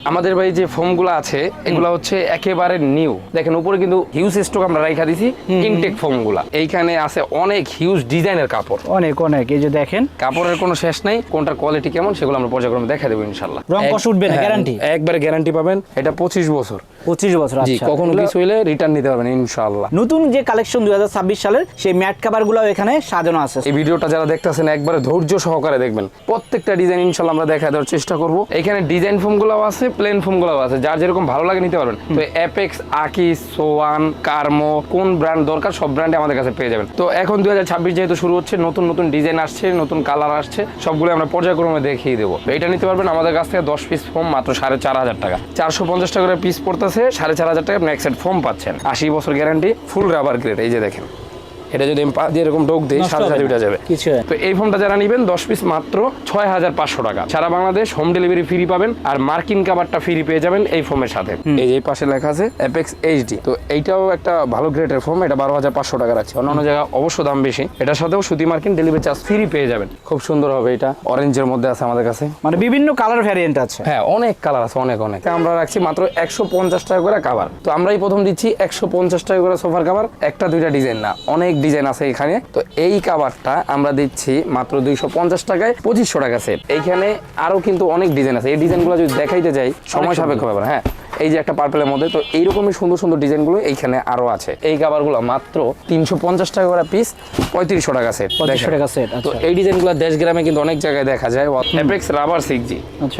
আমাদের ভাই যে ফোমগুলো আছে এগুলো হচ্ছে একেবারে নিউ। দেখেন উপরে কিন্তু হিউজ স্টক আমরা রাখা দিছি ইনটেক ফোমগুলা। এইখানে আছে অনেক হিউজ ডিজাইনের কাপড়, অনেক অনেক। এই যে দেখেন কাপড়ের কোনো শেষ নাই, কোনটার কোয়ালিটি কেমন সেগুলো আমরা পর্যায়ক্রমে দেখা দেবো ইনশাআল্লাহ। রং কষ উঠবে না, গ্যারান্টি? একবারে গ্যারান্টি পাবেন। এটা 25 বছর। 25 বছর। জি, আচ্ছা, কখনো কিছু হইলে রিটার্ন নিতে পারবেন ইনশাআল্লাহ। নতুন যে কালেকশন 2026 সালের সেই ম্যাট কভার গুলো এখানে সাজানো আছে। এই ভিডিওটা যারা দেখতেছেন একবারে ধৈর্য সহকারে দেখবেন, প্রত্যেকটা ডিজাইন ইনশাআল্লাহ আমরা দেখা দেওয়ার চেষ্টা করব। এখানে ডিজাইন ফোমগুলোও আছে, প্লেন ফোমগুলোও আছে, যার যেরকম ভালো লাগে নিতে পারবেন। তো অ্যাপেক্স, আকি, সোয়ান, কার্মো, কোন ব্র্যান্ড দরকার সব ব্র্যান্ডে আমাদের কাছে পেয়ে যাবেন। তো এখন 2026 যেহেতু শুরু হচ্ছে, নতুন নতুন ডিজাইন আসছে, নতুন কালার আসছে, সবগুলো আমরা পর্যায়ক্রমে দেখিয়ে দেবো। এটা নিতে পারবেন আমাদের কাছ থেকে 10 পিস ফোম মাত্র 4,500 টাকা। 450 টাকা করে পিস পড়তেছে, 4,500 টাকা আপনি এক সেট ফোম পাচ্ছেন। 80 বছর গ্যারান্টি, ফুল রাবার গ্রেড। এই যে দেখেন, এটা যদি আমি পা দিয়ে এরকম ডোক দিই সাথে সাথে উঠে যাবে। তো এই ফোনটা যারা নেবেন 10 পিস মাত্র 6,500 টাকা। সারা বাংলাদেশ হোম ডেলিভারি ফ্রি পাবেন, আর মার্কিন কাভারটা ফ্রি পেয়ে যাবেন এই ফোমের সাথে। এই যে পাশে লেখা আছে অ্যাপেক্স এইচডি। তো এইটাও একটা ভালো গ্রেডের ফোম। এটা 12,500 টাকা রাখছে, অন্যান্য জায়গায় অবশ্য দাম বেশি। এটার সাথেও সুতি মার্কিন ডেলিভারি চার্জ ফ্রি পেয়ে যাবেন। খুব সুন্দর হবে। এটা অরেঞ্জের মধ্যে আছে আমাদের কাছে, মানে বিভিন্ন কালার ভ্যারিয়েন্ট আছে। হ্যাঁ, অনেক কালার আছে, অনেক অনেক। আমরা রাখছি মাত্র 150 টাকা করে কাভার। তো আমরাই প্রথম দিচ্ছি 150 টাকা করে সোফার কাভার। একটা দুইটা ডিজাইন না, অনেক ডিজাইন আছে এখানে। তো এই কাভারটা আমরা দিচ্ছি মাত্র 250 টাকায় 2500 টাকা সেট। এইখানে আরো কিন্তু অনেক ডিজাইন আছে। এই ডিজাইনগুলো যদি দেখাইতে যাই সময় সাপেক্ষ ব্যাপার। হ্যাঁ, এই যে একটা পার্পলের মধ্যে, তো এইরকমই সুন্দর সুন্দর ডিজাইনগুলো এইখানে আরো আছে। এই কাভারগুলো মাত্র 350 টাকা করে পিস, 3500 টাকা সেট। 3500 টাকা সেট। তো এই ডিজাইনগুলো দেশ গ্রামে কিন্তু অনেক জায়গায় দেখা যায়। অ্যাপেক্স রাবার 6G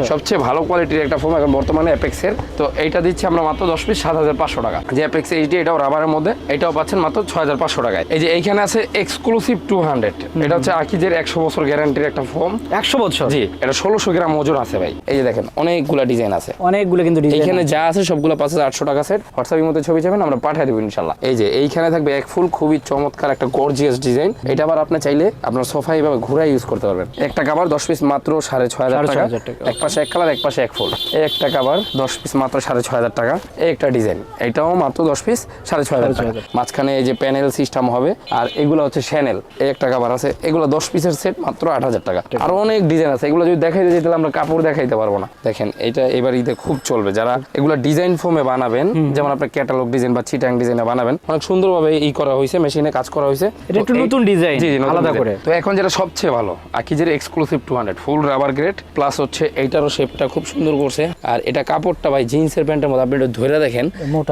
সবচেয়ে ভালো কোয়ালিটির একটা ফোম এখন বর্তমানে অ্যাপেক্সের। তো এইটা দিচ্ছি আমরা মাত্র 10 পিস 7,500 টাকা। যে অ্যাপেক্স এইচডি, এটাও রাবারের মধ্যে, এটাও পাচ্ছেন মাত্র 6,500 টাকায়। এই যে এইখানে আছে এক্সক্লুসিভ 200, এটা হচ্ছে আকিজের 100 বছর গ্যারান্টির একটা ফোম। 100 বছর? জি, এটা 1600 গ্রাম ওজন আছে ভাই। এই যে দেখেন অনেকগুলা ডিজাইন আছে, অনেকগুলো কিন্তু ডিজাইন। এইখানে যা আছে সবগুলো 5,800 টাকা সেট। হোয়াটসঅ্যাপের মধ্যে ছবি যাবেন, আমরা পাঠিয়ে দেবো ইনশাআল্লাহ। এই যে এইখানে থাকবে এক ফুল খুবই চমৎকার একটা গর্জিয়াস ডিজাইন। এটা আবার আপনি চাইলে আপনার সোফা এইভাবে ঘুরাই ইউজ করতে পারবেন। একটা কাভার 10 পিস মাত্র 6,500 টাকা। এক পাশে এক কালার, এক পাশে এক ফুল। এই একটা কাভার 10 পিস মাত্র 6,500 টাকা। এই একটা ডিজাইন, এটাও মাত্র 10 পিস 6,500 টাকা। মাঝখানে এই যে প্যানেল সিস্টেম হবে, আর এগুলো হচ্ছে শ্যানেল। এই একটা কাভার আছে, এগুলো 10 পিসের সেট মাত্র 8,000 টাকা। আরো অনেক ডিজাইন আছে, এগুলো যদি দেখাইতে যেতে আমরা কাপড় দেখাইতে পারবো না। দেখেন এটা এবার ঈদে খুব চলবে। যারা এগুলো ডিজাইন ফোমে বানাবেন, যেমন আপনার ক্যাটালগ ডিজাইন বা চিটাং ডিজাইনে বানাবেন, অনেক সুন্দরভাবে ই করা হয়েছে, মেশিনে কাজ করা হয়েছে। এটা একটু নতুন ডিজাইন, জি আলাদা করে। তো এখন যেটা সবচেয়ে ভালো, আকিজের exclusive 200 full rubber grade plus হচ্ছে এইটারও শেপটা খুব সুন্দর করছে। আর এটা কাপড়টা ভাই জিন্সের প্যান্টের মতো, আপনি এটা ধরে দেখেন,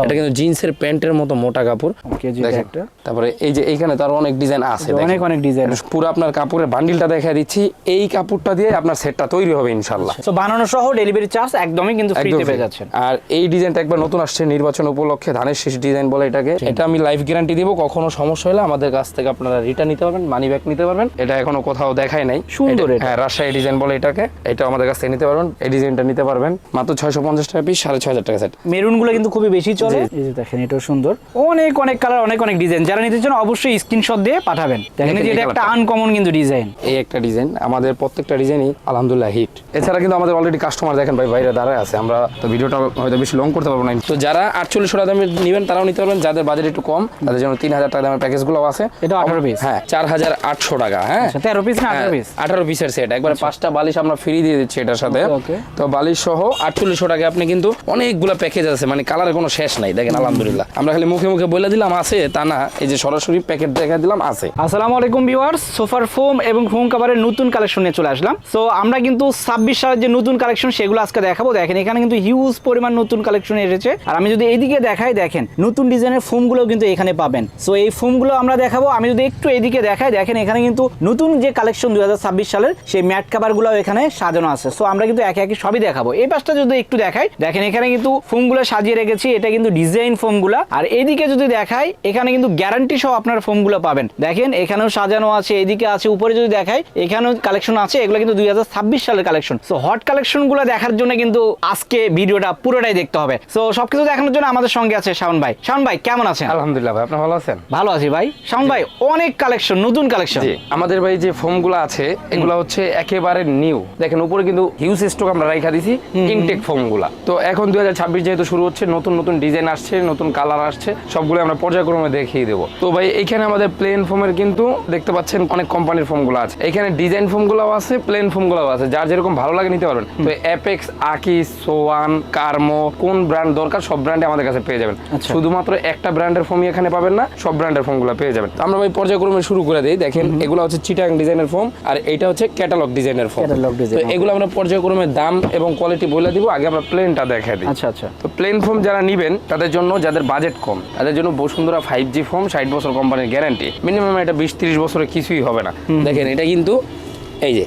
এটা কিন্তু জিন্সের প্যান্টের মতো মোটা কাপড়। দেখেন, তারপরে এই যে এইখানে তার অনেক ডিজাইন আছে, অনেক অনেক ডিজাইন। পুরো আপনার কাপড়ের বান্ডিলটা দেখা দিচ্ছি। এই কাপড়টা দিয়ে আপনার সেটটা তৈরি হবে ইনশাআল্লাহ। তো বানানো সহ ডেলিভারি চার্জ একদমই কিন্তু ফ্রিতে পেয়ে যাচ্ছেন। আর এই ডিজাইনটা একবার নতুন আসছে নির্বাচন উপলক্ষে, ধানের শীষ ডিজাইন বলে এটাকে। এটা আমি লাইফ গ্যারান্টি দিব, কখনো সমস্যা হলে আমাদের কাছ থেকে আপনারা রিটার্ন নিতে পারবেন, মানি ব্যাক নিতে পারবেন। এটা এখনো কোথাও দেখাই নাই, সুন্দর। হ্যাঁ, রাজশাহী ডিজাইন বলে এটাকে। এটা আমাদের কাছ থেকে নিতে পারবেন, এই ডিজাইনটা নিতে পারবেন মাত্র 650 টাকা পিস, 6,500 টাকা সেট। মেরুন গুলো কিন্তু খুবই বেশি চলে। এই যে দেখেন, এটাও সুন্দর, অনেক অনেক কালার, অনেক অনেক ডিজাইন। যারা নিতে চান অবশ্যই স্ক্রিনশট দিয়ে পাঠাবেন। দেখেন এটা একটা আনকমন কিন্তু ডিজাইন। এই একটা ডিজাইন, আমাদের প্রত্যেকটা ডিজাইনই আলহামদুলিল্লাহ হিট। এছাড়া কিন্তু আমাদের অলরেডি কাস্টমার দেখেন ভাই বাইরে দাঁড়ায় আছে। আমরা তো ভিডিওটা হয়তো বেশি লং করতে পারবো না। তো যারা 4800 টাকা দামে নেবেন তারাও নিতে পারবেন। যাদের বাজেট একটু কম তাদের জন্য 3,000 টাকা দামের প্যাকেজগুলো আছে। এটা 18 পিস, হ্যাঁ, 4,800 টাকা। হ্যাঁ, 13 পিস না 18 পিস? 18 পিসের সেট, একবার 5টা বালিশ আমরা ফ্রি দিয়ে দিচ্ছি এটার সাথে। তো বালিশ সহ 4800 টাকা আপনি কিন্তু অনেকগুলো প্যাকেজ আছে, মানে কালারের কোনো শেষ নাই। দেখেন আলহামদুলিল্লাহ, আমরা খালি মুখে মুখে বলে দিলাম আছে তা না, এই যে সরাসরি প্যাকেট দেখা দিলাম আছে। আসসালামু আলাইকুম ভিউয়ার্স, সোফার ফোম এবং ফোম কভারের নতুন কালেকশন নিয়ে চলে আসলাম। সো আমরা কিন্তু 26 সালের যে নতুন কালেকশন সেগুলো আজকে দেখাবো। দেখেন এখানে কিন্তু হিউজ পরিমাণ নতুন কালেকশন এসেছে। আর আমি যদি এইদিকে দেখাই, দেখেন নতুন ডিজাইনের ফোমগুলো কিন্তু এখানে পাবেন। সো এই ফোমগুলো আমরা দেখাবো। আমি যদি একটু এইদিকে দেখাই, দেখেন এখানে কিন্তু নতুন যে কালেকশন 2026 সালের সেই ম্যাট কভারগুলো এখানে সাজানো আছে। সো আমরা কিন্তু একে একে সবই দেখাবো। এই পাশটা যদি একটু দেখাই, দেখেন এখানে কিন্তু ফোমগুলো সাজিয়ে রেখেছি। এটা কিন্তু ডিজাইন ফোমগুলো। আর এইদিকে যদি দেখাই, এখানে কিন্তু গ্যারান্টি সহ আপনার ফোমগুলো পাবেন। দেখেন এখানেও সাজানো আছে, এদিকে আছে, উপরে যদি দেখাই এখানেও কালেকশন আছে। এগুলো কিন্তু 2026 সালের কালেকশন। সো হট কালেকশন গুলো দেখার জন্য কিন্তু আজকে ভিডিওটা পুরোটাই দেখতে হবে। সো সবকিছু দেখানোর জন্য আমাদের সঙ্গে আছে শাওন ভাই। শাওন ভাই কেমন আছেন? আলহামদুলিল্লাহ ভাই, আপনি ভালো আছেন? ভালো আছি ভাই। শাওন ভাই অনেক কালেকশন, নতুন কালেকশন। জি, আমাদের ভাই যে ফোমগুলো আছে এগুলো হচ্ছে একেবারে নিউ। দেখেন উপরে কিন্তু হিউজ স্টক আমরা রাখা দিছি ইনটেক ফোমগুলা। তো এখন 2026 যেহেতু শুরু হচ্ছে, নতুন নতুন ডিজাইন আসছে, নতুন কালার আসছে, সবগুলো আমরা পর্যায়ক্রমে দেখিয়ে দেবো। তো ভাই এইখানে আমাদের প্লেন ফোমের কিন্তু দেখতে পাচ্ছেন অনেক কোম্পানির ফোমগুলো আছে। এখানে ডিজাইন ফোমগুলোও আছে, প্লেন ফোমগুলোও আছে, যার যেরকম ভালো লাগে নিতে পারবেন। তো অ্যাপেক্স, আকিস, সোয়ান, কার্মো, কোন ব্র্যান্ড দরকার সব ব্র্যান্ডে আমাদের কাছে পেয়ে যাবেন। আচ্ছা। শুধুমাত্র একটা ব্র্যান্ডের ফোমই এখানে পাবেন না, সব ব্র্যান্ডের ফোমগুলো পেয়ে যাবেন। তো আমরা ভাই পর্যায়ক্রমে শুরু করে দিই। দেখেন এগুলো হচ্ছে চিটাং ডিজাইনের ফোম, আর এটা হচ্ছে ক্যাটালগ ডিজাইনের ফোম। Catalog design, তো এগুলো আমরা পর্যায়ক্রমে দাম এবং কোয়ালিটি বলে দিব। আগে আমরা প্লেনটা দেখাই দিই। আচ্ছা আচ্ছা। তো প্লেন ফোম যারা নিবেন তাদের জন্য, যাদের বাজেট কম, তাদের জন্য বসুন্ধরা 5G ফোম, 60 বছর কোম্পানির গ্যারান্টি। মিনিমাম এটা 20-30 বছরে কিছুই হবে না। দেখেন এটা কিন্তু এই যে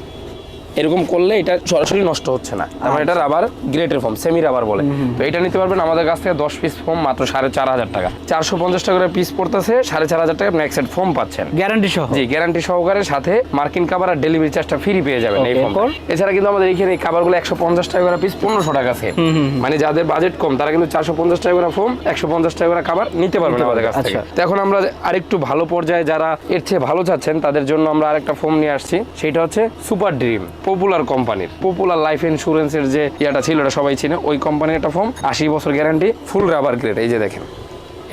এরকম করলে এটা সরাসরি নষ্ট হচ্ছে না। তারপর এটা রাবার গ্রেটের ফোম, সেমি রাবার বলে। তো এটা নিতে পারবেন আমাদের কাছ থেকে 10 পিস ফোম মাত্র 4,500 টাকা। 450 টাকা করে পিস পড়তেছে, 4,500 টাকা আপনি এক সেট ফোম পাচ্ছেন গ্যারান্টি সহ। জি, গ্যারান্টি সহকারে, সাথে মার্কিন কাভার আর ডেলিভারি চার্জটা ফ্রি পেয়ে যাবেন এই Okay, ফোম। এরপর? এছাড়া কিন্তু আমাদের এখানে এই কাভারগুলো 150 টাকা করে পিস, 1500 টাকা সেট। মানে যাদের বাজেট কম তারা কিন্তু 450 টাকা করে ফোম, 150 টাকা করে কাভার নিতে পারবেন আমাদের কাছ থেকে। আচ্ছা। তো এখন আমরা আরেকটু ভালো পর্যায়ে যারা এর চেয়ে ভালো চাচ্ছেন তাদের জন্য আমরা আরেকটা ফোম নিয়ে আসছি। সেটা হচ্ছে সুপার ড্রিম, পপুলার কোম্পানির। পপুলার লাইফ ইন্স্যুরেন্সের যে ইয়াটা ছিল এটা সবাই চিনে, ওই কোম্পানির একটা ফোম, 80 বছর গ্যারান্টি, ফুল রাবার গ্রেড। এই যে দেখেন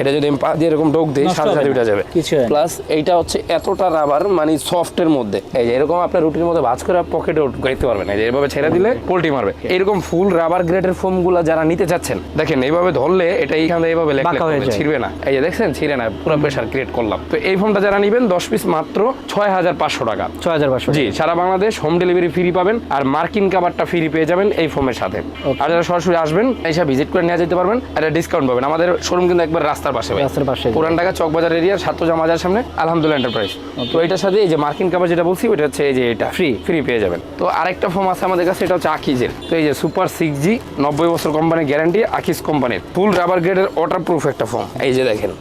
এটা যদি আমি পা দিয়ে এরকম ডোক দিই, নষ্ট সাথে হবে সাথে না, উঠে যাবে। কিছু হয় না। প্লাস এইটা হচ্ছে এতটা রাবার, মানে সফটের মধ্যে, এই যে এরকম আপনার রুটির মধ্যে ভাঁজ করে পকেটে গাইতে পারবেন। এই যে এভাবে ছেড়ে দিলে পোল্টি মারবে। এরকম ফুল রাবার গ্রেডের ফোমগুলো যারা নিতে চাচ্ছেন, দেখেন এইভাবে ধরলে এটা এইখানে এইভাবে বাঁকা হয়ে যায়। ছিড়বে না। এই যে দেখছেন ছিঁড়ে না, পুরো প্রেসার ক্রিয়েট করলাম। তো এই ফোমটা যারা নেবেন 10 পিস মাত্র 6,500 টাকা। 6,500। জি, সারা বাংলাদেশ হোম ডেলিভারি ফ্রি পাবেন, আর মার্কিন কাভারটা ফ্রি পেয়ে যাবেন এই ফোমের সাথে। আর যারা সরাসরি আসবেন এসে ভিজিট করে নিয়ে যেতে পারবেন, আর ডিসকাউন্ট পাবেন। আমাদের শোরুম কিন্তু একবার রাস্তার পাশে, রাস্তার পাশে। পুরান ঢাকা চকবাজার এরিয়ার ছাত্রজা মাজার সামনে আলহামদুলিল্লাহ এন্টারপ্রাইজ। তো এটার সাথে এই যে মার্কিন কাভার যেটা বলছি ওটা হচ্ছে এই যে এটা ফ্রি পেয়ে যাবেন। তো আরেকটা ফোম আছে আমাদের কাছে, এটা হচ্ছে আকিজের। তো এই যে সুপার 6G, 90 বছর কোম্পানির গ্যারান্টি, আকিজ কোম্পানির ফুল রাবার গ্রেডের ওয়াটার প্রুফ একটা ফোম। এই যে দেখেন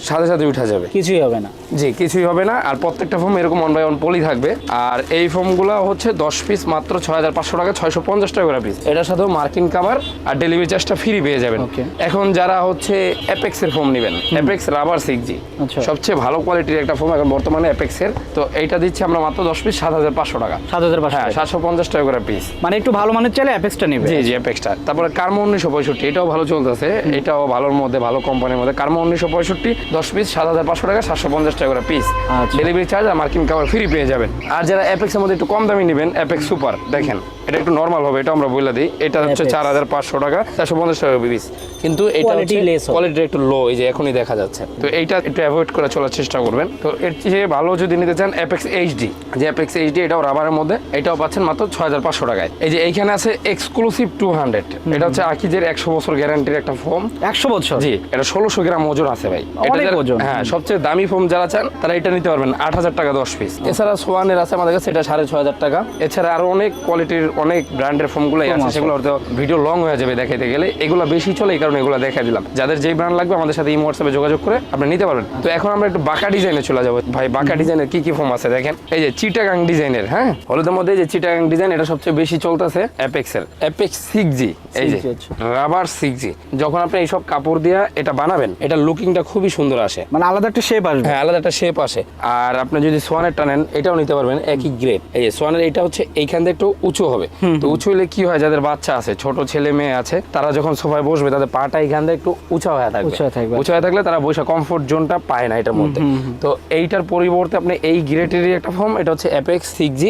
সাথে সাথে উঠা যাবে, কিছুই হবে না। জি কিছুই হবে না। আর প্রত্যেকটা ফোম এরকম 1 বাই 1 পলি থাকবে। আর এই ফোমগুলো হচ্ছে 10 পিস মাত্র 6,500 টাকা, 650 টাকা করে পিস। এটার সাথেও মার্কিন কাভার আর ডেলিভারি চার্জটা ফ্রি পেয়ে যাবেন। Okay. এখন যারা হচ্ছে অ্যাপেক্স এর ফোম নেবেন, অ্যাপেক্স রাবার 6G, আচ্ছা। সবচেয়ে ভালো কোয়ালিটির একটা ফোম এখন বর্তমানে অ্যাপেক্স এর। তো এইটা দিচ্ছি আমরা মাত্র 10 পিস 7,500 টাকা। 7,500। হ্যাঁ, 750 টাকা করে পিস। মানে একটু ভালো মানের চাইলে অ্যাপেক্সটা নেবে। জি অ্যাপেক্সটা। তারপরে কার্মো 1965, এটাও ভালো চলতেছে, এটাও ভালোর মধ্যে, ভালো কোম্পানির মধ্যে। কার্মো 1965 10 পিস 7,500 টাকা, 750 টাকা করে পিস। আচ্ছা। ডেলিভারি চার্জ আর মার্কিন কাভার ফ্রি পেয়ে যাবেন। আর যারা অ্যাপেক্সের মধ্যে একটু কম দামি নেবেন, অ্যাপেক্স সুপার, দেখেন এটা একটু নরমাল হবে, এটা আমরা বলে দিই। এটা হচ্ছে Apex। 4,500 টাকা, 450 টাকা পিস। কিন্তু এটা Quality less হবে। কোয়ালিটি একটু লো, এই যে এখনই দেখা যাচ্ছে। তো এইটা একটু অ্যাভয়েড করে চলার চেষ্টা করবেন। তো এর চেয়ে ভালো যদি নিতে চান অ্যাপেক্স এইচডি, যে অ্যাপেক্স এইচডি এটাও রাবারের মধ্যে, এটাও পাচ্ছেন মাত্র 6,500 টাকায়। এই যে এইখানে আছে এক্সক্লুসিভ 200, এটা হচ্ছে আকিজের 100 বছর গ্যারান্টির একটা ফোম। 100 বছর? জি, এটা 1600 গ্রাম ওজন আছে ভাই। এটা অনেক ওজন। হ্যাঁ, সবচেয়ে দামি ফোম যারা চান তারা এটা নিতে পারবেন 8,000 টাকা 10 পিস। এছাড়া সোয়ানের আছে আমাদের কাছে, এটা 6,500 টাকা। এছাড়া আরো অনেক কোয়ালিটির অনেক ব্র্যান্ডের ফোমগুলোই আছে, সেগুলো হয়তো ভিডিও লং হয়ে যাবে দেখাইতে গেলে। এগুলো বেশি চলে, এই কারণে এগুলো দেখাই দিলাম। যাদের যেই ব্র্যান্ড লাগবে আমাদের সাথে ইমো হোয়াটসঅ্যাপে যোগাযোগ করে আপনি নিতে পারবেন। তো এখন আমরা একটু বাঁকা ডিজাইনে চলে যাবো ভাই। বাঁকা ডিজাইনের কি কি ফোম আছে দেখেন। এই যে চিটাগাং ডিজাইনের, হ্যাঁ হলুদের মধ্যে যে চিটাগাং ডিজাইন, এটা সবচেয়ে বেশি চলতেছে অ্যাপেক্স এর, অ্যাপেক্স 6G। এই যে 6G, রাবার 6G, যখন আপনি এইসব কাপড় দিয়ে এটা বানাবেন, এটা লুকিংটা খুবই সুন্দর আসে। মানে আলাদা একটা শেপ আসবে। হ্যাঁ, আলাদা একটা শেপ আসে। আর আপনি যদি সোয়ানেরটা নেন, এটাও নিতে পারবেন একই গ্রেড। এই যে সোয়ানের এটা হচ্ছে এইখান থেকে একটু উঁচু হবে। তো উঁচু হলে কি হয়, যাদের বাচ্চা আছে, ছোট ছেলে মেয়ে আছে, তারা যখন সোফায় বসবে তাদের পাটা এইখান থেকে একটু উঁচা হয়ে থাকবে। উঁচা হয়ে থাকলে তারা বসে কমফোর্ট জোনটা পায় না এটার মধ্যে। তো এইটার পরিবর্তে আপনি এই গ্রেডেরই একটা ফর্ম, এটা হচ্ছে অ্যাপেক্স 6G।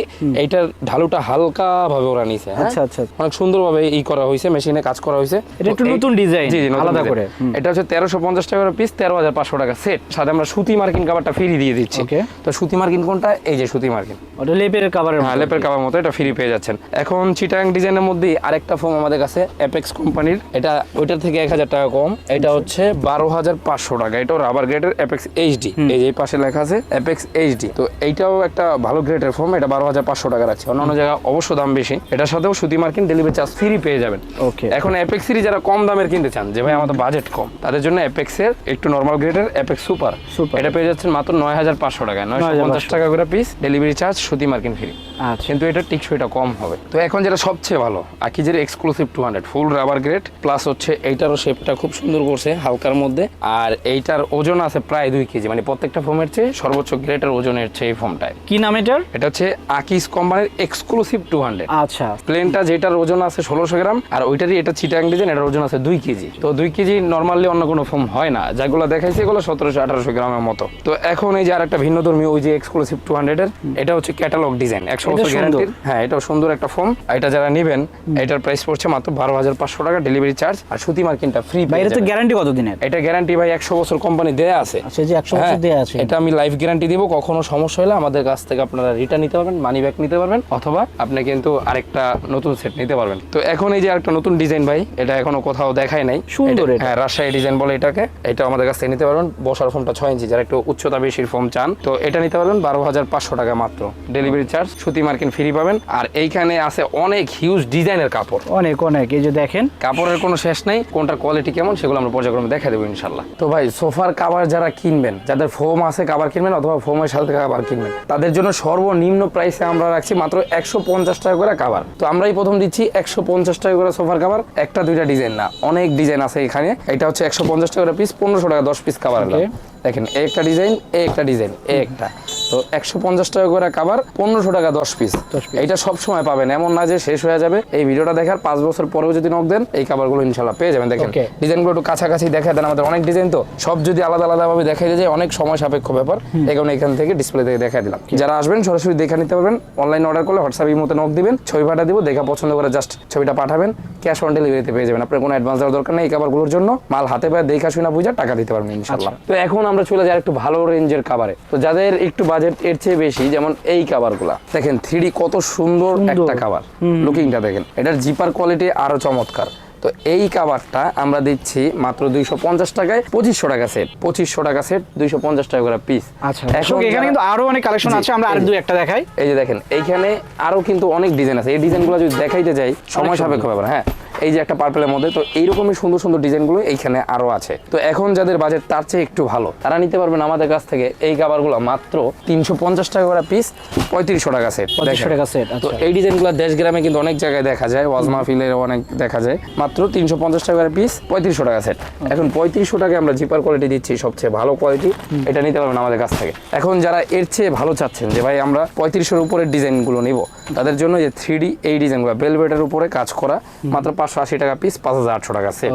এইটার ঢালুটা হালকা ভাবে ওরা নিছে। আচ্ছা আচ্ছা। অনেক সুন্দরভাবে ই করা হয়েছে, মেশিনে কাজ করা হয়েছে। এটা একটু নতুন ডিজাইন, জি নতুন আলাদা design। করে। এটা হচ্ছে 1350 টাকা পিস, 13,500 টাকা সেট। সাথে আমরা সুতি মার্কিন কাভারটা ফ্রি দিয়ে দিচ্ছি। Okay। তো সুতি মার্কিন কোনটা? এই যে সুতি মার্কিন, ওটা লেপের কভারের। হ্যাঁ লেপের কাভার মতো, এটা ফ্রি পেয়ে যাচ্ছেন। এখন চিটাং ডিজাইনের মধ্যে আরেকটা ফোম আমাদের কাছে অ্যাপেক্স কোম্পানির, এটা ওইটার থেকে 1,000 টাকা কম। এটা হচ্ছে 12,500 টাকা। এটাও রাবার গ্রেডের অ্যাপেক্স এইচডি, এই যে পাশে লেখা আছে অ্যাপেক্স এইচডি। তো এইটাও একটা ভালো গ্রেডের ফোম, এটা 12,500 টাকা রাখছে। অন্যান্য জায়গায় অবশ্য দাম বেশি। এটার সাথেও সুতি মার্কিন ডেলিভারি চার্জ ফ্রি পেয়ে যাবেন। ওকে। এখন অ্যাপেক্সেরই যারা কম দামের কিনতে চান, যে ভাই আমাদের বাজেট কম, তাদের জন্য অ্যাপেক্সের একটু নরমাল গ্রেডের অ্যাপেক্স সুপার, এটা পেয়ে যাচ্ছেন মাত্র 9,500 টাকা, 950 টাকা করে পিস, ডেলিভারি চার্জ সুতি মার্কিন ফ্রি। আচ্ছা। কিন্তু এটা টিকসইটা কম হবে। তো তো এখন যেটা সবচেয়ে ভালো আকিজের exclusive 200 full rubber grade plus হচ্ছে এইটারও শেপটা খুব সুন্দর করছে হালকার মধ্যে, আর এইটার ওজন আছে প্রায় 2 কেজি, মানে প্রত্যেকটা ফোমের চেয়ে সর্বোচ্চ গ্রেডের ওজনের চেয়ে এই ফোমটায়। কি নাম এটার? এটা হচ্ছে আকিজ কোম্পানির এক্সক্লুসিভ 200। আচ্ছা, প্লেনটা যেটার ওজন আছে 1600 গ্রাম, আর ওইটারই এটা চিটাং ডিজাইন, এটার ওজন আছে 2 কেজি। তো 2 কেজি নর্মালি অন্য কোনো ফোম হয় না, যেগুলো দেখাইছে এগুলো 1700-1800 গ্রামের মতো। তো এখন এই যে আর একটা ভিন্ন ধর্মী ওই যে এক্সক্লুসিভ 200 এর, এটা হচ্ছে ক্যাটালগ ডিজাইন 100 বছর গ্যারান্টির। হ্যাঁ, এটাও সুন্দর একটা ফোম। এটা যারা নেবেন এটার প্রাইস পড়ছে মাত্র 12,500 টাকা, ডেলিভারি চার্জ আর সুতি মার্কিনটা ফ্রি। ভাই এটা তো গ্যারান্টি কত দিনের? এটা গ্যারান্টি ভাই 100 বছর কোম্পানি দেয়া আছে। আচ্ছা, যে 100 বছর দেয়া আছে, এটা আমি লাইফ গ্যারান্টি দিব। কখনো সমস্যা হলে আমাদের কাছ থেকে আপনারা রিটার্ন নিতে পারবেন, মানি ব্যাক নিতে পারবেন, অথবা আপনি কিন্তু আরেকটা নতুন সেট নিতে পারবেন। তো এখন এই যে আরেকটা নতুন ডিজাইন ভাই, এটা এখনো কোথাও দেখায় নাই, সুন্দর। হ্যাঁ, রাজশাহী ডিজাইন বলে এটাকে। এটা আমাদের কাছ থেকে নিতে পারবেন। বসার ফোমটা 6 ইঞ্চি, যারা একটু উচ্চতা বেশির ফোম চান তো এটা নিতে পারবেন 12,500 টাকা মাত্র, ডেলিভারি চার্জ সুতি মার্কিন ফ্রি পাবেন। আর এইখানে আছে অনেক হিউজ ডিজাইনের কাপড়, অনেক অনেক। এই যে দেখেন কাপড়ের কোনো শেষ নাই, কোনটার কোয়ালিটি কেমন সেগুলো আমরা পর্যায়ক্রমে দেখা দেবো ইনশাল্লাহ। তো ভাই সোফার কাভার যারা কিনবেন, যাদের ফোম আছে কাভার কিনবেন অথবা ফোমের সাথে কাভার কিনবেন, তাদের জন্য সর্বনিম্ন প্রাইসে আমরা রাখছি মাত্র 150 টাকা করে কাভার। তো আমরাই প্রথম দিচ্ছি 150 টাকা করে সোফার কাভার, একটা দুইটা ডিজাইন না, অনেক ডিজাইন আছে এখানে। এটা হচ্ছে 150 টাকা করে পিস, 1500 টাকা 10 পিস কাভার। দেখেন এই একটা ডিজাইন, এই একটা ডিজাইন, এই একটা। তো 150 টাকা করে কাভার, 1500 টাকা 10 পিস। এইটা সব সময় পাবেন, এমন না যে শেষ হয়ে যাবে। এই ভিডিওটা দেখার 5 বছর পরেও যদি নক দেন এই কাভারগুলো ইনশাল্লাহ পেয়ে যাবেন। দেখেন ডিজাইনগুলো একটু কাছাকাছি দেখা দেন, আমাদের অনেক ডিজাইন তো সব যদি আলাদা আলাদা ভাবে দেখাই যায় অনেক সময় সাপেক্ষ ব্যাপার। এখন এখান থেকে ডিসপ্লে থেকে দেখা দিলাম। যারা আসবেন সরাসরি দেখে নিতে পারবেন। অনলাইন অর্ডার করলে হোয়াটসঅ্যাপ ইমোতে নক দিবেন, ছবি পাঠা দিব, দেখা পছন্দ করে জাস্ট ছবিটা পাঠাবেন, ক্যাশ অন ডেলিভারিতে পেয়ে যাবেন। আপনার কোনো অ্যাডভান্স দেওয়ার দরকার নেই। এই কাভারগুলোর জন্য মাল হাতে পায়ে দেখা শুনে বুঝে টাকা দিতে পারবেন ইনশাল্লাহ। তো এখন আমরা চলে যাই একটু ভালো রেঞ্জের কাভারে। তো যাদের একটু বাজেট এর চেয়ে বেশি, যেমন এই কাভারগুলা দেখেন 3D কত সুন্দর একটা কাভার, লুকিংটা দেখেন, এটার জিপার কোয়ালিটি আরো চমৎকার। তো এই কাভারটা আমরা দিচ্ছি মাত্র 250 টাকায়, 2500 টাকা সেট, 2500 টাকা সেট, 250 টাকা করে পিস। আচ্ছা, এখন এখানে কিন্তু আরো অনেক কালেকশন আছে, আমরা আর দুই একটা দেখাই। এই যে দেখেন এইখানে আরো কিন্তু অনেক ডিজাইন আছে। এই ডিজাইনগুলো যদি দেখাইতে যাই সময় সাপেক্ষ ব্যাপার। হ্যাঁ, এই যে একটা পার্পলের মধ্যে, তো এইরকমই সুন্দর সুন্দর ডিজাইনগুলো এইখানে আরো আছে। তো এখন যাদের বাজেট তার চেয়ে একটু ভালো, তারা নিতে পারবেন আমাদের কাছ থেকে এই কাভারগুলো মাত্র 350 টাকা করে পিস, 3500 টাকা সেট। 3500 টাকা সেট। তো এই ডিজাইনগুলো দেশ গ্রামে কিন্তু অনেক জায়গায় দেখা যায়, ওয়াজ মাহফিলের অনেক দেখা যায়। মাত্র 350 টাকা করে পিস, 3500 টাকা সেট। এখন 3500 টাকায় আমরা জিপার কোয়ালিটি দিচ্ছি, সবচেয়ে ভালো কোয়ালিটি, এটা নিতে পারবেন আমাদের কাছ থেকে। এখন যারা এর চেয়ে ভালো চাচ্ছেন যে ভাই আমরা 3500-এর উপরের ডিজাইনগুলো নিব, তাদের জন্য যে 3D এই ডিজাইনগুলো ভেলভেটের উপরে কাজ করা, মাত্র 580 টাকা পিস, 5800 টাকা সেট।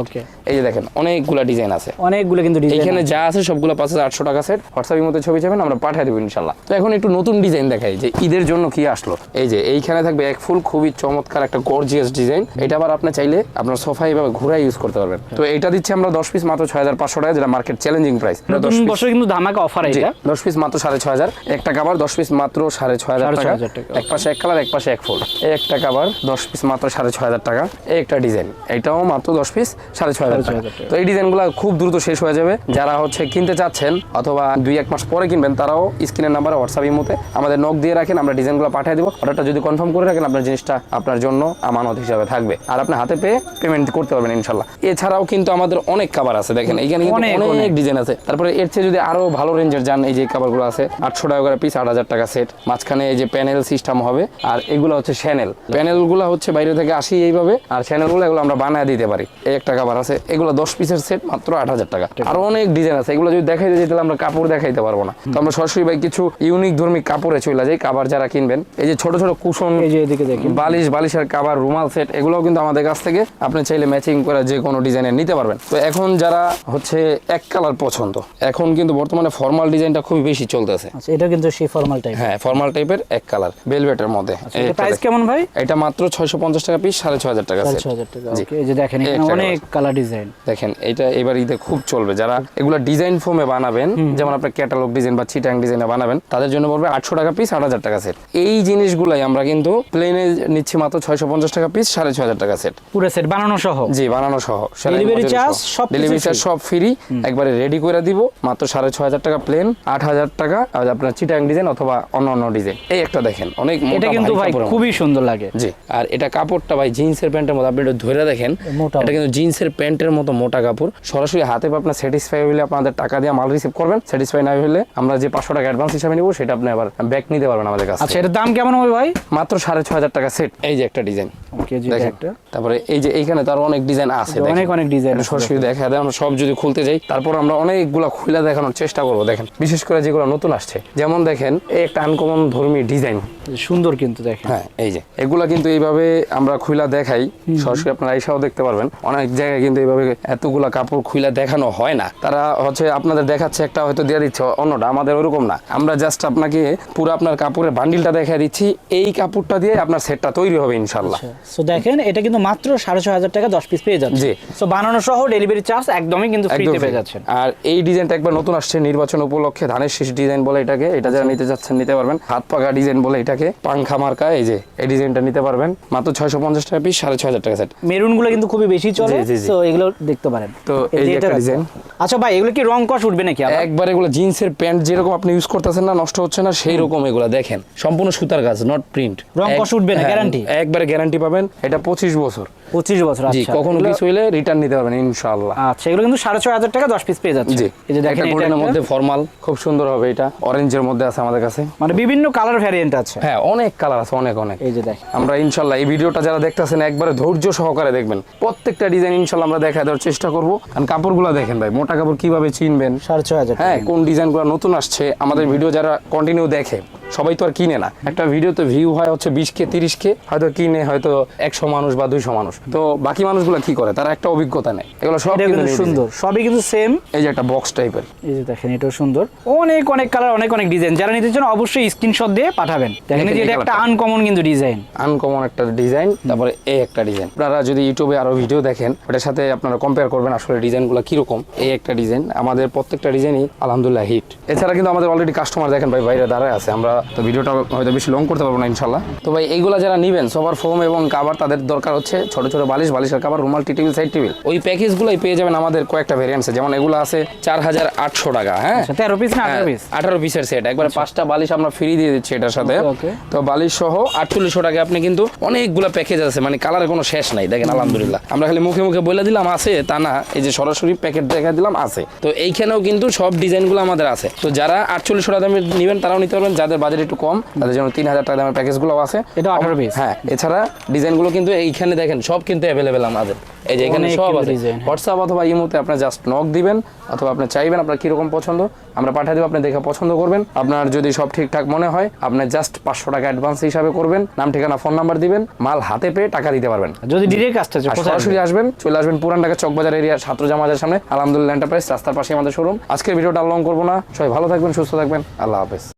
এই যে দেখেন অনেকগুলা ডিজাইন আছে, অনেকগুলো কিন্তু ডিজাইন এখানে যা আছে সবগুলো 5800 টাকা সেট। হোয়াটসঅ্যাপের মধ্যে ছবি যাবেন, আমরা পাঠিয়ে দেবো ইনশাল্লাহ। তো এখন একটু নতুন ডিজাইন দেখাই যে ঈদের জন্য কি আসলো। এই যে এইখানে থাকবে এক ফুল, খুবই চমৎকার একটা গর্জিয়াস ডিজাইন। এটা আবার আপনি চাইলে আপনার সোফা এইভাবে ঘুরাই ইউজ করতে পারবেন। তো এটা দিচ্ছি আমরা 10 পিস মাত্র 6500 টাকা, যেটা মার্কেট চ্যালেঞ্জিং প্রাইস। নতুন বছর কিন্তু ধামাকা অফার। এটা 10 পিস মাত্র 6500, একটা কাভার 10 পিস মাত্র 6500 টাকা, এক পাশে এক কালার, এক পাশে এক ফুল। এই একটা কাভার 10 পিস মাত্র 6500 টাকা। এই একটা ডিজাইন, এটাও মাত্র 10 পিস 6500 টাকা। তো এই ডিজাইনগুলো খুব দ্রুত শেষ হয়ে যাবে। যারা হচ্ছে কিনতে চাচ্ছেন অথবা 2-1 মাস পরে কিনবেন, তারাও স্ক্রিনের নাম্বারে হোয়াটসঅ্যাপ ইমোতে আমাদের নক দিয়ে রাখেন, আমরা ডিজাইনগুলো পাঠিয়ে দিব। অর্ডারটা যদি কনফার্ম করে রাখেন, আপনার জিনিসটা আপনার জন্য আমানত হিসাবে থাকবে, আর আপনি হাতে পেয়ে পেমেন্ট করতে পারবেন ইনশাল্লাহ। এছাড়াও কিন্তু আমাদের অনেক কাভার আছে, দেখেন এইখানে অনেক ডিজাইন আছে। তারপরে এর চেয়ে যদি আরো ভালো রেঞ্জের যান, এই যে কাভারগুলো আছে 800 টাকা করে পিস, 8000 টাকা সেট। মাঝখানে এই যে প্যানেল সিস্টেম হবে, আর এগুলো হচ্ছে চ্যানেল। প্যানেলগুলো হচ্ছে বাইরে থেকে আসি এইভাবে, আর চ্যানেলগুলো এগুলো আমরা বানায় দিতে পারি। এই একটা কাভার আছে, এগুলো 10 পিসের সেট, মাত্র 8000 টাকা। আরো অনেক ডিজাইন আছে, এগুলো যদি দেখাইতে যেতে আমরা কাপড় দেখাইতে পারবো না। তো আমরা সরাসরি ভাই কিছু ইউনিক ধর্মী কাপড়ে চলে যাই। কাভার যারা কিনবেন, এই যে ছোট ছোট কুশন, এই যে এদিকে দেখেন বালিশের কাভার, রুমাল সেট, এগুলোও কিন্তু আমাদের কাছ থেকে আপনি চাইলে ম্যাচিং করে যে কোনো ডিজাইনের নিতে পারবেন। তো এখন যারা হচ্ছে এক কালার পছন্দ, এখন কিন্তু বর্তমানে ফর্মাল ডিজাইনটা খুবই বেশি চলতেছে। আচ্ছা, এটা কিন্তু সেই ফর্মাল টাইপ। হ্যাঁ, ফর্মাল টাইপের এক কালার ভেলভেটের মধ্যে। এটা প্রাইস কেমন ভাই? এটা মাত্র 650 টাকা পিস, 6500 টাকা সেট। 6500 টাকা। ওকে, এই যে দেখেন এখানে অনেক কালার ডিজাইন। দেখেন এটা এবার ঈদে খুব চলবে। যারা এগুলো ডিজাইন ফোমে বানাবেন, যেমন আপনার ক্যাটালগ ডিজাইন বা চিটাং ডিজাইনে বানাবেন, তাদের জন্য পড়বে 800 টাকা পিস, 8000 টাকা সেট। এই জিনিসগুলাই আমরা কিন্তু প্লেনে নিচ্ছি মাত্র 650 টাকা পিস, 6500 টাকা সেট। পুরো সেট বানানো সহ? জি, বানানো সহ। ডেলিভারি চার্জ সব, ডেলিভারি চার্জ সব ফ্রি, একবারে রেডি করে দিব। মাত্র 6500 টাকা প্লেন, 8000 টাকা আর আপনার চিটাং ডিজাইন অথবা অন্য ডিজাইন। এই একটা দেখেন অনেক মোটা, এটা কিন্তু ভাই খুবই সুন্দর লাগে। জি, আর এটা কাপড়টা ভাই জিন্সের প্যান্টের মধ্যে, আপনি এটা ধরে দেখেন, মোটা। এটা কিন্তু জিন্সের প্যান্টের মতো মোটা কাপড়। সরাসরি হাতে পেয়ে আপনার স্যাটিসফাই হলে আপনাদের টাকা দিয়ে মাল রিসিভ করবেন, স্যাটিসফাই না হলে আমরা যে 500 টাকা অ্যাডভান্স হিসাবে নিব সেটা আপনি আবার ব্যাক নিতে পারবেন আমাদের কাছে। আচ্ছা, এটার দাম কেমন হবে ভাই? মাত্র 6500 টাকা সেট। এই যে একটা ডিজাইন ওকে, জি দেখেন, একটা তারপরে এই যে এইখানে তো আরো অনেক ডিজাইন আছে, অনেক অনেক ডিজাইন এটা সরাসরি দেখা দেয়। আমরা সব যদি খুলতে যাই তারপর আমরা অনেকগুলা খুলে দেখানোর চেষ্টা করবো। দেখেন বিশেষ করে যেগুলো নতুন আসছে, যেমন দেখেন এই একটা আনকমন ধর্মী ডিজাইন, সুন্দর কিন্তু দেখেন। হ্যাঁ এই যে এগুলা কিন্তু এইভাবে আমরা খুইলা দেখাই, সরাসরি আপনারা আইসাও দেখতে পারবেন। অনেক জায়গায় কিন্তু এইভাবে এতগুলা কাপড় খুইলা দেখানো হয় না, তারা হচ্ছে আপনাদের দেখাচ্ছে একটা হয়তো দিয়ে দিচ্ছে অন্যটা, আমাদের ওরকম না। আমরা জাস্ট আপনাকে পুরো আপনার কাপড়ের বান্ডিলটা দেখা দিচ্ছি, এই কাপড়টা দিয়ে আপনার সেটটা তৈরি হবে ইনশাল্লাহ। সো দেখেন এটা কিন্তু মাত্র 6500 টাকা 10 পিস পেয়ে যাচ্ছে। জি। সো বানানো সহ ডেলিভারি চার্জ একদমই কিন্তু ফ্রিতে পেয়ে যাচ্ছেন। আর এই ডিজাইনটা একবার নতুন আসছে নির্বাচন উপলক্ষে, ধানের শীষ ডিজাইন বলে এটাকে, এটা যারা নিতে যাচ্ছেন নিতে পারবেন। হাত পাকা ডিজাইন বলে এটাকে, পাংখা মার্কা, এই যে এই ডিজাইনটা নিতে পারবেন মাত্র 650 টাকা পিস, 6500 টাকা সেট। মেরুন গুলো কিন্তু খুবই বেশি চলে, জি, জি, জি। সো এগুলো দেখতে পারেন। তো এই যে একটা ডিজাইন। আচ্ছা ভাই, এগুলো কি রং কস উঠবে নাকি আবার? একবার এগুলো জিন্সের প্যান্ট যেরকম আপনি ইউজ করতেছেন না, নষ্ট হচ্ছে না, সেই রকম এগুলো দেখেন, সম্পূর্ণ সুতার কাজ, নট প্রিন্ট। রং কস উঠবে না, গ্যারান্টি? একবারে গ্যারান্টি পাবেন। এটা 25 বছর। 25 বছর। জি, আচ্ছা, কখনো কিছু হইলে রিটার্ন নিতে পারবেন ইনশাআল্লাহ। আচ্ছা, এগুলো কিন্তু 6500 টাকা 10 পিস পেয়ে যাচ্ছে। জি, এই যে দেখেন এটা এটা গোল্ডেনের মধ্যে ফর্মাল, খুব সুন্দর হবে। এটা অরেঞ্জের মধ্যে আছে আমাদের কাছে, মানে বিভিন্ন কালার ভ্যারিয়েন্ট আছে। হ্যাঁ অনেক কালার আছে, অনেক অনেক। এই যে দেখেন, আমরা ইনশাল্লাহ এই ভিডিওটা যারা দেখতেছেন একবারে ধৈর্য সহকারে দেখবেন, প্রত্যেকটা ডিজাইন ইনশাল্লাহ আমরা দেখা দেওয়ার চেষ্টা করবো। কারণ কাপড়গুলো দেখেন ভাই, মোটা কাপড় কিভাবে চিনবেন? 6500 হ্যাঁ, কোন ডিজাইনগুলো নতুন আসছে, আমাদের ভিডিও যারা কন্টিনিউ দেখে, সবাই তো আর কিনে না। একটা ভিডিওতে ভিউ হয় হচ্ছে 20K 30K, হয়তো কিনে হয়তো 100 মানুষ বা 200 মানুষ। তো বাকি মানুষগুলো কি করে, তারা একটা অভিজ্ঞতা নেয়। এগুলো সব এটা কিন্তু কিন্তু new সুন্দর, design। সবই কিন্তু সেম। এই যে একটা বক্স টাইপের, এই যে দেখেন এটাও সুন্দর, অনেক অনেক কালার, অনেক অনেক ডিজাইন। যারা নিতে চান অবশ্যই স্ক্রিনশট দিয়ে পাঠাবেন। দেখেন এই যে এটা একটা আনকমন কিন্তু ডিজাইন, আনকমন একটা ডিজাইন। তারপরে এই একটা ডিজাইন, আপনারা যদি ইউটিউবে আরো ভিডিও দেখেন ওটার সাথে আপনারা কম্পেয়ার করবেন আসলে ডিজাইনগুলো কিরকম। এই একটা ডিজাইন, আমাদের প্রত্যেকটা ডিজাইনই আলহামদুলিল্লাহ হিট। এছাড়া কিন্তু আমাদের অলরেডি কাস্টমার দেখেন ভাই বাইরে দাঁড়ায় আছে, আমরা তো ভিডিওটা হয়তো বেশি লং করতে পারবো না ইনশাল্লাহ। তো ভাই এইগুলা যারা নিবেন সোফার ফোম এবং কাভার, তাদের দরকার হচ্ছে ছোট ছোট বালিশ, বালিশের কাভার, রুমাল, টি টেবিল, সাইড টেবিল। ওই প্যাকেজগুলোই পেয়ে যাবেন আমাদের কয়েকটা ভেরিয়েন্টসে। যেমন এগুলো আছে 4800 টাকা, হ্যাঁ 13 পিস না 18 পিস? 18 পিসের সেট, একবার 5টা বালিশ আমরা ফ্রি দিয়ে দিচ্ছি এটার সাথে। Okay. তো বালিশ সহ 4800 টাকা আপনি কিন্তু অনেকগুলো প্যাকেজ আছে, মানে কালারের কোনো শেষ নাই। দেখেন আলহামদুলিল্লাহ, আমরা খালি মুখে মুখে বলে দিলাম আছে তা না, এই যে সরাসরি প্যাকেট দেখা দিলাম আছে। তো এইখানেও কিন্তু সব ডিজাইনগুলো আমাদের আছে। তো যারা 4800 টাকা দামের নেবেন তারাও নিতে পারবেন, যাদের বাজেট একটু কম তাদের জন্য 3000 টাকা দামের প্যাকেজগুলো আছে। এটা 18 পিস। হ্যাঁ, এছাড়া ডিজাইনগুলো কিন্তু এইখানে দেখেন সব কিন্তু অ্যাভেলেবেল আমাদের। এই যে এখানে অনেক সব কিন্তু আছে। design। হোয়াটসঅ্যাপ অথবা ইমোতে আপনি জাস্ট নক দিবেন, অথবা আপনি চাইবেন আপনার কিরকম পছন্দ, আমরা পাঠিয়ে দেবো, আপনি দেখে পছন্দ করবেন। আপনার যদি সব ঠিকঠাক মনে হয় আপনি জাস্ট 500 টাকা অ্যাডভান্স হিসাবে করবেন, নাম ঠিকানা ফোন নাম্বার দিবেন, মাল হাতে পেয়ে টাকা দিতে পারবেন। যদি ডিরেক্ট আসতে চান আর সরাসরি আসবেন, চলে আসবেন পুরান ঢাকা চকবাজার এরিয়ার ছাত্র জামাজের সামনে আলহামদুলিল্লাহ এন্টারপ্রাইজ রাস্তার পাশে আমাদের শোরুম। আজকের ভিডিওটা লং করবো না, সবাই ভালো থাকবেন, সুস্থ থাকবেন, আল্লাহ হাফেজ।